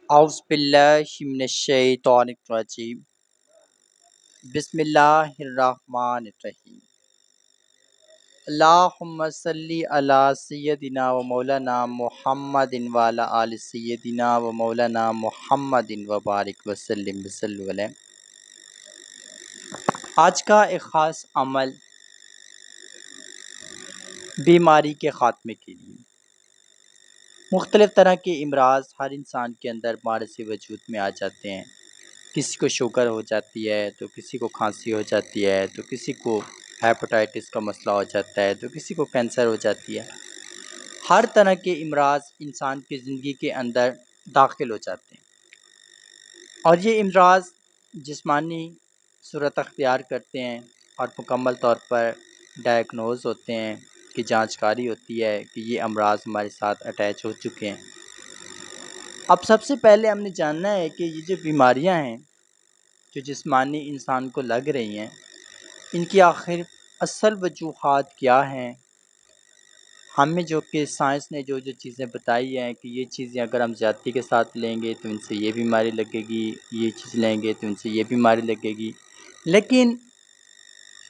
اعوذ باللہ من الشیطان الرجیم بسم اللہ الرحمن الرحیم اللہم صلی علی سیدنا و مولانا محمد وعلی آل سیدنا و مولانا محمد وبارک وسلم وسلم علیہ۔ آج کا ایک خاص عمل بیماری کے خاتمے کے لیے۔ مختلف طرح کے امراض ہر انسان کے اندر مارث وجود میں آ جاتے ہیں۔ کسی کو شوگر ہو جاتی ہے، تو کسی کو کھانسی ہو جاتی ہے، تو کسی کو ہیپاٹائٹس کا مسئلہ ہو جاتا ہے، تو کسی کو کینسر ہو جاتی ہے۔ ہر طرح کے امراض انسان کی زندگی کے اندر داخل ہو جاتے ہیں، اور یہ امراض جسمانی صورت اختیار کرتے ہیں اور مکمل طور پر ڈائگنوز ہوتے ہیں کہ جانچ کاری ہوتی ہے کہ یہ امراض ہمارے ساتھ اٹیچ ہو چکے ہیں۔ اب سب سے پہلے ہم نے جاننا ہے کہ یہ جو بیماریاں ہیں جو جسمانی انسان کو لگ رہی ہیں، ان کی آخر اصل وجوہات کیا ہیں۔ ہمیں جو کہ سائنس نے جو چیزیں بتائی ہیں کہ یہ چیزیں اگر ہم زیادتی کے ساتھ لیں گے تو ان سے یہ بیماری لگے گی، یہ چیز لیں گے تو ان سے یہ بیماری لگے گی، لیکن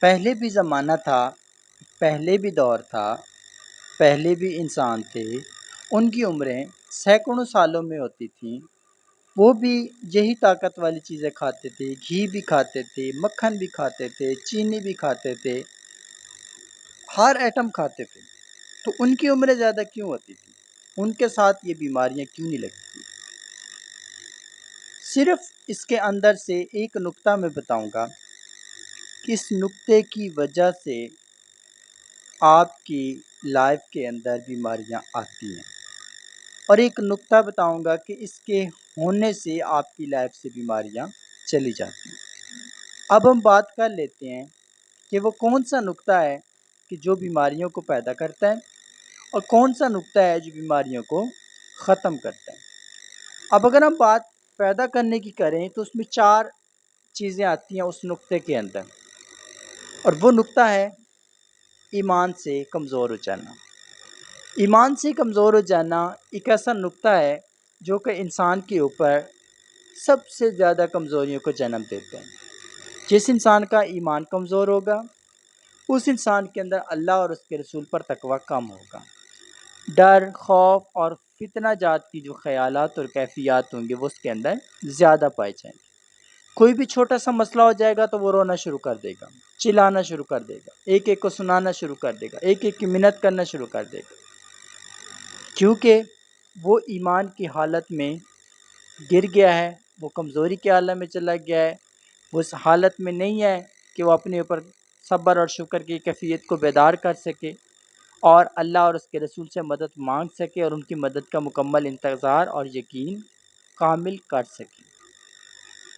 پہلے بھی زمانہ تھا، پہلے بھی دور تھا، پہلے بھی انسان تھے، ان کی عمریں سینکڑوں سالوں میں ہوتی تھیں، وہ بھی یہی طاقت والی چیزیں کھاتے تھے، گھی بھی کھاتے تھے، مکھن بھی کھاتے تھے، چینی بھی کھاتے تھے، ہر ایٹم کھاتے تھے، تو ان کی عمریں زیادہ کیوں ہوتی تھی؟ ان کے ساتھ یہ بیماریاں کیوں نہیں لگتی تھی؟ صرف اس کے اندر سے ایک نقطہ میں بتاؤں گا کہ اس نقطے کی وجہ سے آپ کی لائف کے اندر بیماریاں آتی ہیں، اور ایک نقطہ بتاؤں گا کہ اس کے ہونے سے آپ کی لائف سے بیماریاں چلی جاتی ہیں۔ اب ہم بات کر لیتے ہیں کہ وہ کون سا نقطہ ہے کہ جو بیماریوں کو پیدا کرتا ہے، اور کون سا نقطہ ہے جو بیماریوں کو ختم کرتا ہے۔ اب اگر ہم بات پیدا کرنے کی کریں تو اس میں 4 چیزیں آتی ہیں اس نقطے کے اندر، اور وہ نقطہ ہے ایمان سے کمزور ہو جانا۔ ایمان سے کمزور ہو جانا ایک ایسا نقطہ ہے جو کہ انسان کے اوپر سب سے زیادہ کمزوریوں کو جنم دیتے ہیں۔ جس انسان کا ایمان کمزور ہوگا اس انسان کے اندر اللہ اور اس کے رسول پر تقوی کم ہوگا، ڈر، خوف اور فتنہ جات کی جو خیالات اور کیفیات ہوں گے وہ اس کے اندر زیادہ پائے جائیں گے۔ کوئی بھی چھوٹا سا مسئلہ ہو جائے گا تو وہ رونا شروع کر دے گا، چلانا شروع کر دے گا، ایک ایک کو سنانا شروع کر دے گا، ایک ایک کی منت کرنا شروع کر دے گا، کیونکہ وہ ایمان کی حالت میں گر گیا ہے، وہ کمزوری کے عالم میں چلا گیا ہے، وہ اس حالت میں نہیں ہے کہ وہ اپنے اوپر صبر اور شکر کی کیفیت کو بیدار کر سکے اور اللہ اور اس کے رسول سے مدد مانگ سکے اور ان کی مدد کا مکمل انتظار اور یقین کامل کر سکے۔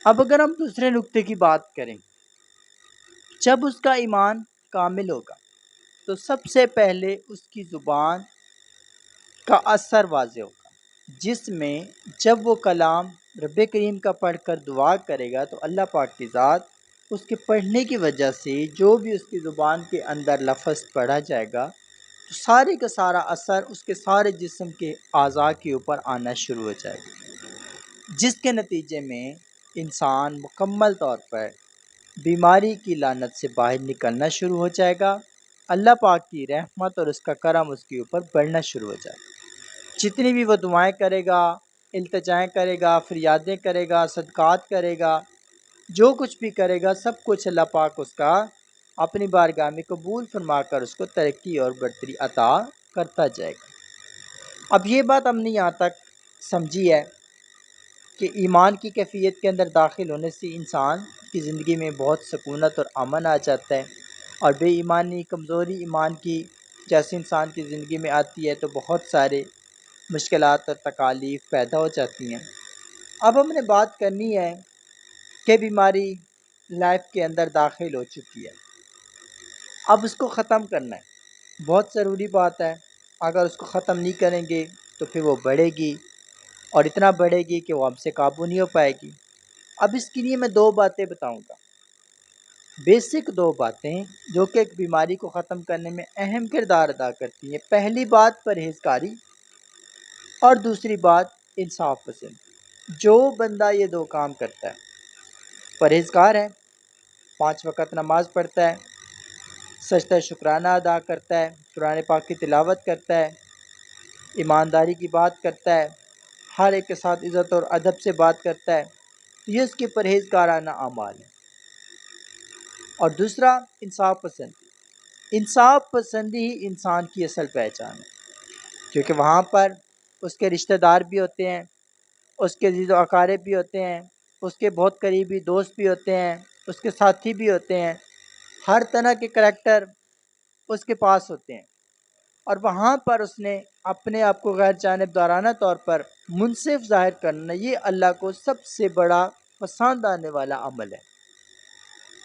اب اگر ہم دوسرے نقطے کی بات کریں، جب اس کا ایمان کامل ہوگا تو سب سے پہلے اس کی زبان کا اثر واضح ہوگا، جس میں جب وہ کلام رب کریم کا پڑھ کر دعا کرے گا تو اللہ پاک کی ذات اس کے پڑھنے کی وجہ سے جو بھی اس کی زبان کے اندر لفظ پڑھا جائے گا تو سارے کا سارا اثر اس کے سارے جسم کے اعضاء کے اوپر آنا شروع ہو جائے گا، جس کے نتیجے میں انسان مکمل طور پر بیماری کی لعنت سے باہر نکلنا شروع ہو جائے گا، اللہ پاک کی رحمت اور اس کا کرم اس کے اوپر بڑھنا شروع ہو جائے گا۔ جتنی بھی وہ دعائیں کرے گا، التجائیں کرے گا، فریادیں کرے گا، صدقات کرے گا، جو کچھ بھی کرے گا سب کچھ اللہ پاک اس کا اپنی بارگاہ میں قبول فرما کر اس کو ترقی اور برتری عطا کرتا جائے گا۔ اب یہ بات ہم نے یہاں تک سمجھی ہے کہ ایمان کی کیفیت کے اندر داخل ہونے سے انسان کی زندگی میں بہت سکونت اور امن آ جاتا ہے، اور بے ایمانی، کمزوری ایمان کی جیسے انسان کی زندگی میں آتی ہے تو بہت سارے مشکلات اور تکالیف پیدا ہو جاتی ہیں۔ اب ہم نے بات کرنی ہے کہ بیماری لائف کے اندر داخل ہو چکی ہے، اب اس کو ختم کرنا ہے، بہت ضروری بات ہے۔ اگر اس کو ختم نہیں کریں گے تو پھر وہ بڑھے گی، اور اتنا بڑھے گی کہ وہ ہم سے قابو نہیں ہو پائے گی۔ اب اس کے لیے میں 2 باتیں بتاؤں گا، بیسک 2 باتیں جو کہ ایک بیماری کو ختم کرنے میں اہم کردار ادا کرتی ہیں۔ پہلی بات پرہیزگاری، اور دوسری بات انصاف پسند۔ جو بندہ یہ دو کام کرتا ہے، پرہیزگار ہے، 5 وقت نماز پڑھتا ہے، سجدہ شکرانہ ادا کرتا ہے، قرآن پاک کی تلاوت کرتا ہے، ایمانداری کی بات کرتا ہے، ہر ایک کے ساتھ عزت اور ادب سے بات کرتا ہے، تو یہ اس کے پرہیزگارانہ اعمال ہیں۔ اور دوسرا، انصاف پسند۔ انصاف پسندی ہی انسان کی اصل پہچان ہے، کیونکہ وہاں پر اس کے رشتہ دار بھی ہوتے ہیں، اس کے عزیز و اقارب بھی ہوتے ہیں، اس کے بہت قریبی دوست بھی ہوتے ہیں، اس کے ساتھی بھی ہوتے ہیں، ہر طرح کے کریکٹر اس کے پاس ہوتے ہیں، اور وہاں پر اس نے اپنے آپ کو غیر جانبدارانہ طور پر منصف ظاہر کرنا، یہ اللہ کو سب سے بڑا پسند آنے والا عمل ہے۔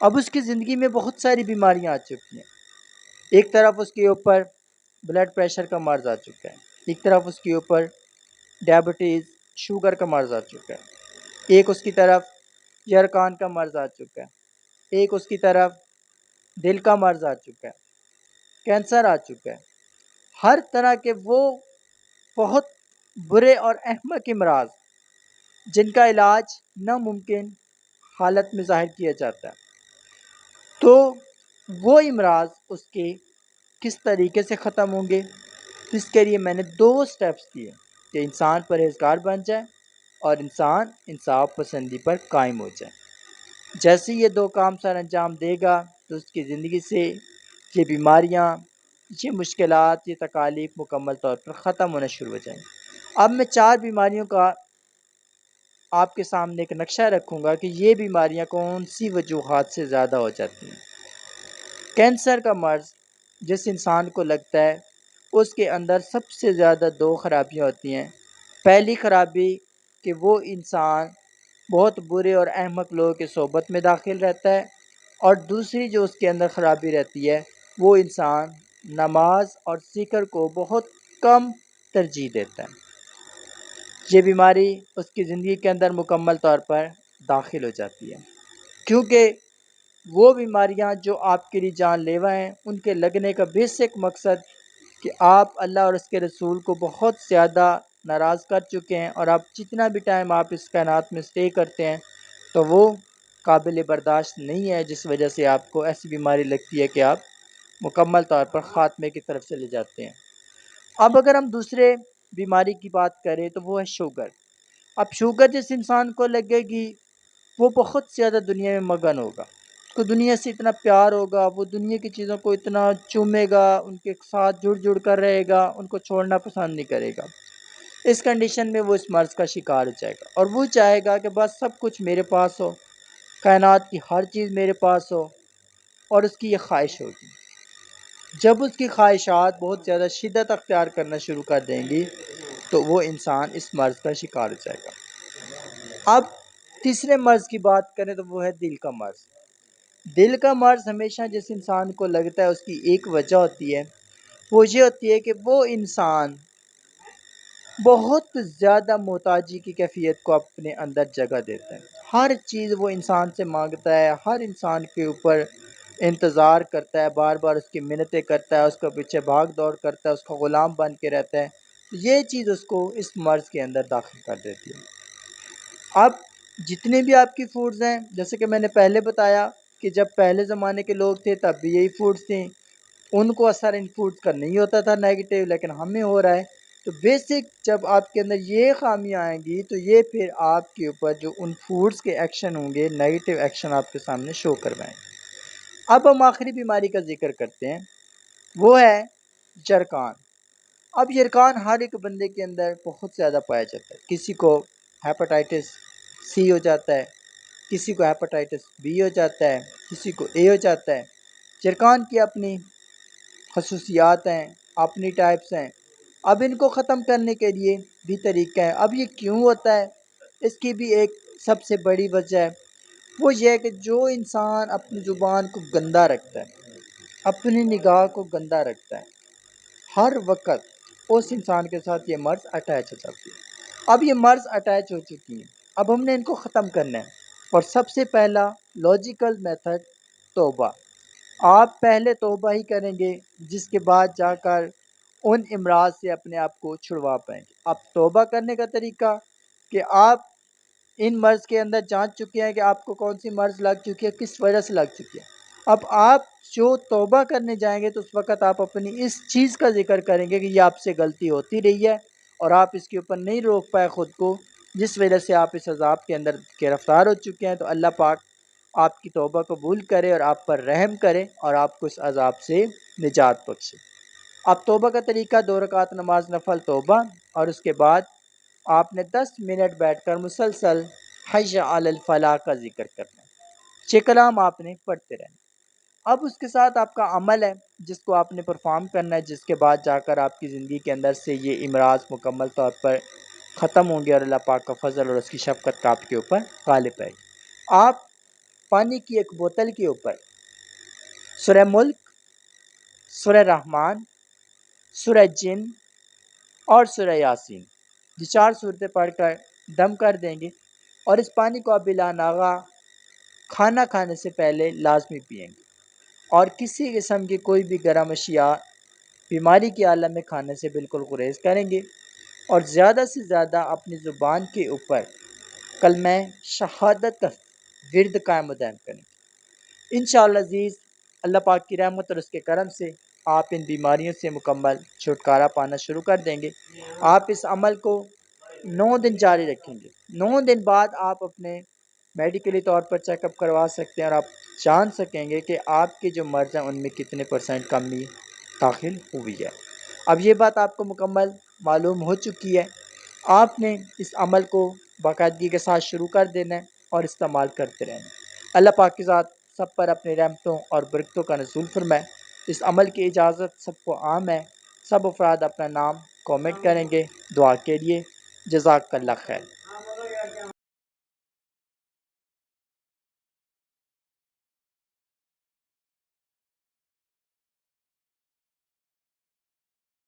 اب اس کی زندگی میں بہت ساری بیماریاں آ چکی ہیں، ایک طرف اس کے اوپر بلڈ پریشر کا مرض آ چکا ہے، ایک طرف اس کے اوپر ڈائبٹیز شوگر کا مرض آ چکا ہے، ایک اس کی طرف یرقان کا مرض آ چکا ہے، ایک اس کی طرف دل کا مرض آ چکا ہے، کینسر آ چکا ہے، ہر طرح کے وہ بہت برے اور احمق امراض جن کا علاج ناممکن حالت میں ظاہر کیا جاتا ہے۔ تو وہ امراض اس کے کس طریقے سے ختم ہوں گے، اس کے لیے میں نے 2 سٹیپس دیے کہ انسان پرہیزگار بن جائے اور انسان انصاف پسندی پر قائم ہو جائے۔ جیسے یہ 2 کام سر انجام دے گا تو اس کی زندگی سے یہ بیماریاں، یہ مشکلات، یہ تکالیف مکمل طور پر ختم ہونا شروع ہو جائیں۔ اب میں 4 بیماریوں کا آپ کے سامنے ایک نقشہ رکھوں گا کہ یہ بیماریاں کون سی وجوہات سے زیادہ ہو جاتی ہیں۔ کینسر کا مرض جس انسان کو لگتا ہے، اس کے اندر سب سے زیادہ 2 خرابیاں ہوتی ہیں۔ پہلی خرابی کہ وہ انسان بہت برے اور احمق لوگوں کی صحبت میں داخل رہتا ہے، اور دوسری جو اس کے اندر خرابی رہتی ہے، وہ انسان نماز اور ذکر کو بہت کم ترجیح دیتا ہے۔ یہ بیماری اس کی زندگی کے اندر مکمل طور پر داخل ہو جاتی ہے، کیونکہ وہ بیماریاں جو آپ کے لیے جان لیوا ہیں، ان کے لگنے کا بیسک مقصد کہ آپ اللہ اور اس کے رسول کو بہت زیادہ ناراض کر چکے ہیں، اور آپ جتنا بھی ٹائم آپ اس کائنات میں اسٹے کرتے ہیں تو وہ قابل برداشت نہیں ہے، جس وجہ سے آپ کو ایسی بیماری لگتی ہے کہ آپ مکمل طور پر خاتمے کی طرف چلے جاتے ہیں۔ اب اگر ہم دوسرے بیماری کی بات کریں تو وہ ہے شوگر۔ اب شوگر جس انسان کو لگے گی، وہ بہت زیادہ دنیا میں مگن ہوگا، اس کو دنیا سے اتنا پیار ہوگا، وہ دنیا کی چیزوں کو اتنا چومے گا، ان کے ساتھ جڑ جڑ کر رہے گا، ان کو چھوڑنا پسند نہیں کرے گا۔ اس کنڈیشن میں وہ اس مرض کا شکار ہو جائے گا، اور وہ چاہے گا کہ بس سب کچھ میرے پاس ہو، کائنات کی ہر چیز میرے پاس ہو، اور اس کی یہ خواہش ہوگی۔ جب اس کی خواہشات بہت زیادہ شدت اختیار کرنا شروع کر دیں گی تو وہ انسان اس مرض کا شکار ہو جائے گا۔ اب تیسرے مرض کی بات کریں تو وہ ہے دل کا مرض۔ دل کا مرض ہمیشہ جس انسان کو لگتا ہے، اس کی ایک وجہ ہوتی ہے، وہ یہ ہوتی ہے کہ وہ انسان بہت زیادہ محتاجی کی کیفیت کو اپنے اندر جگہ دیتا ہے، ہر چیز وہ انسان سے مانگتا ہے، ہر انسان کے اوپر انتظار کرتا ہے، بار بار اس کی منتیں کرتا ہے، اس کو پیچھے بھاگ دوڑ کرتا ہے، اس کا غلام بن کے رہتا ہے۔ یہ چیز اس کو اس مرض کے اندر داخل کر دیتی ہے۔ اب جتنے بھی آپ کی فوڈز ہیں، جیسے کہ میں نے پہلے بتایا کہ جب پہلے زمانے کے لوگ تھے تب بھی یہی فوڈز تھیں، ان کو اثر ان فوڈز کا نہیں ہوتا تھا نیگیٹو، لیکن ہمیں ہو رہا ہے۔ تو بیسک جب آپ کے اندر یہ خامیاں آئیں گی تو یہ پھر آپ کے اوپر جو ان فوڈز کے ایکشن ہوں گے، نیگیٹو ایکشن آپ کے سامنے شو کروائیں گے۔ اب ہم آخری بیماری کا ذکر کرتے ہیں، وہ ہے یرقان۔ اب یرقان ہر ایک بندے کے اندر بہت زیادہ پایا جاتا ہے، کسی کو ہیپاٹائٹس سی ہو جاتا ہے، کسی کو ہیپاٹائٹس بی ہو جاتا ہے، کسی کو اے ہو جاتا ہے۔ یرقان کی اپنی خصوصیات ہیں، اپنی ٹائپس ہیں۔ اب ان کو ختم کرنے کے لیے بھی طریقہ ہے۔ اب یہ کیوں ہوتا ہے، اس کی بھی ایک سب سے بڑی وجہ ہے، وہ یہ ہے کہ جو انسان اپنی زبان کو گندا رکھتا ہے، اپنی نگاہ کو گندا رکھتا ہے، ہر وقت اس انسان کے ساتھ یہ مرض اٹیچ ہو جاتی ہے۔ اب یہ مرض اٹیچ ہو چکی ہیں، اب ہم نے ان کو ختم کرنا ہے، اور سب سے پہلا لاجیکل میتھڈ توبہ۔ آپ پہلے توبہ ہی کریں گے، جس کے بعد جا کر ان امراض سے اپنے آپ کو چھڑوا پائیں گے۔ اب توبہ کرنے کا طریقہ کہ آپ ان مرض کے اندر جانچ چکے ہیں کہ آپ کو کون سی مرض لگ چکی ہے، کس وجہ سے لگ چکی ہے۔ اب آپ جو توبہ کرنے جائیں گے تو اس وقت آپ اپنی اس چیز کا ذکر کریں گے کہ یہ آپ سے غلطی ہوتی رہی ہے اور آپ اس کے اوپر نہیں روک پائے خود کو، جس وجہ سے آپ اس عذاب کے اندر گرفتار ہو چکے ہیں۔ تو اللہ پاک آپ کی توبہ قبول کرے اور آپ پر رحم کرے اور آپ کو اس عذاب سے نجات بخشے۔ اب توبہ کا طریقہ 2 رکعت نماز نفل توبہ، اور اس کے بعد آپ نے 10 منٹ بیٹھ کر مسلسل حی علی الفلاح کا ذکر کرنا ہے۔ 6 کلام آپ نے پڑھتے رہنا۔ اب اس کے ساتھ آپ کا عمل ہے جس کو آپ نے پرفارم کرنا ہے، جس کے بعد جا کر آپ کی زندگی کے اندر سے یہ امراض مکمل طور پر ختم ہوں گے اور اللہ پاک کا فضل اور اس کی شفقت کا آپ کے اوپر غالب ہے۔ آپ پانی کی ایک بوتل کے اوپر سورہ ملک، سورہ رحمان، سورہ جن اور سورہ یاسین، یہ 4 سورتیں پڑھ کر دم کر دیں گے، اور اس پانی کو آپ بلا ناغہ کھانا کھانے سے پہلے لازمی پئیں گے، اور کسی قسم کی کوئی بھی گرم اشیاء بیماری کی عالم میں کھانے سے بالکل گریز کریں گے، اور زیادہ سے زیادہ اپنی زبان کے اوپر کلمہ شہادت کا ورد قائم و دائم کریں گے۔ انشاءاللہ عزیز، اللہ پاک کی رحمت اور اس کے کرم سے آپ ان بیماریوں سے مکمل چھٹکارا پانا شروع کر دیں گے۔ آپ اس عمل کو 9 دن جاری رکھیں گے۔ 9 دن بعد آپ اپنے میڈیکلی طور پر چیک اپ کروا سکتے ہیں اور آپ جان سکیں گے کہ آپ کے جو مرض ہیں ان میں کتنے % کمی داخل ہوئی ہے۔ اب یہ بات آپ کو مکمل معلوم ہو چکی ہے۔ آپ نے اس عمل کو باقاعدگی کے ساتھ شروع کر دینا ہے اور استعمال کرتے رہنا۔ اللہ پاک کے ذات سب پر اپنی رحمتوں اور برکتوں کا نزول فرمائے۔ اس عمل کی اجازت سب کو عام ہے۔ سب افراد اپنا نام کومنٹ کریں گے دعا کے لیے۔ جزاک اللہ خیر۔